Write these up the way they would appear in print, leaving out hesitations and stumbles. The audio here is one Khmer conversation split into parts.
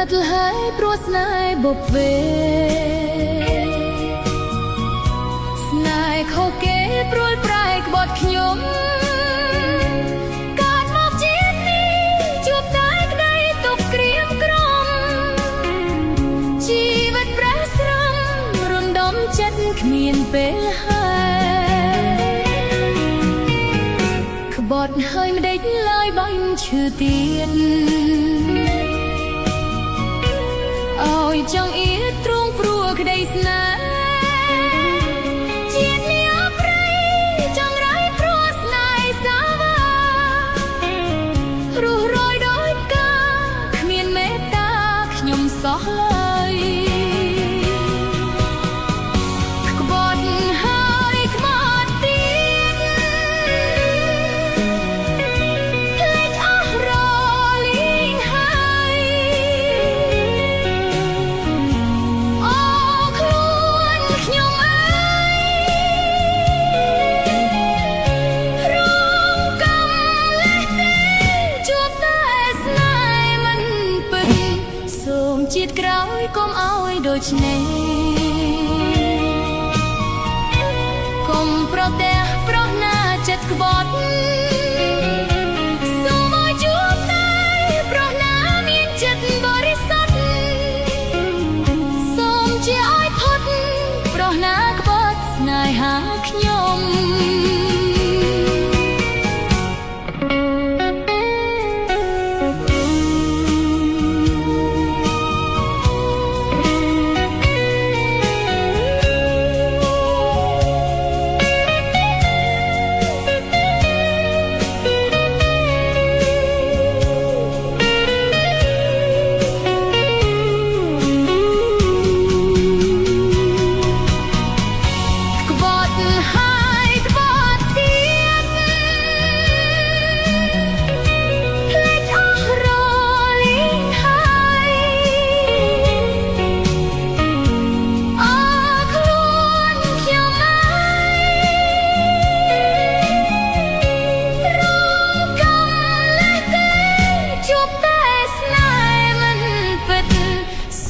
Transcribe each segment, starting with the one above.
ត់លហើយព្រោះស្នេហ៍បុព្វេស្នេហ៍ខុសគេព្រួយប្រែក្បត់ខ្ញុំកើតមកជាតិនេះជួបតែក្តីទុក្ខក្រៀមក្រំជីវិតប្រែស្រំរំដំចិត្តគ្មានពេលហើយក្បត់ហើយមិនដេចឡើយបាញ់ឈឺទៀតឲ្យចង់អៀតទ្រង់ព្រោះក្តីស្នេហ៍ជាតិនេះអប្រៃចង់រៃព្រោះស្នេហ៍សាវារស់រយដោយផ្កាគ្មានមេត្តាខ្ញុំសោះឡើយក្បត់ហើយក្បត់ទៀតភ្លេចអស់រលីងហើយជាតិក្រោយកុំឲ្យដូចនេះកុំប្រទះប្រោះណាចិត្តក្បត់សូមឲ្យជួបតែប្រោះណាមានចិត្តបរិសុទ្ធសូមជាឲ្យផុតប្រោះណាក្បត់ស្នេហាខ្ញុំ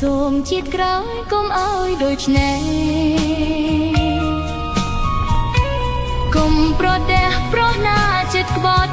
សូមជាតិក្រោយកុំឲ្យដូចនេះកុំប្រទះប្រោះណាចិត្តក្បត់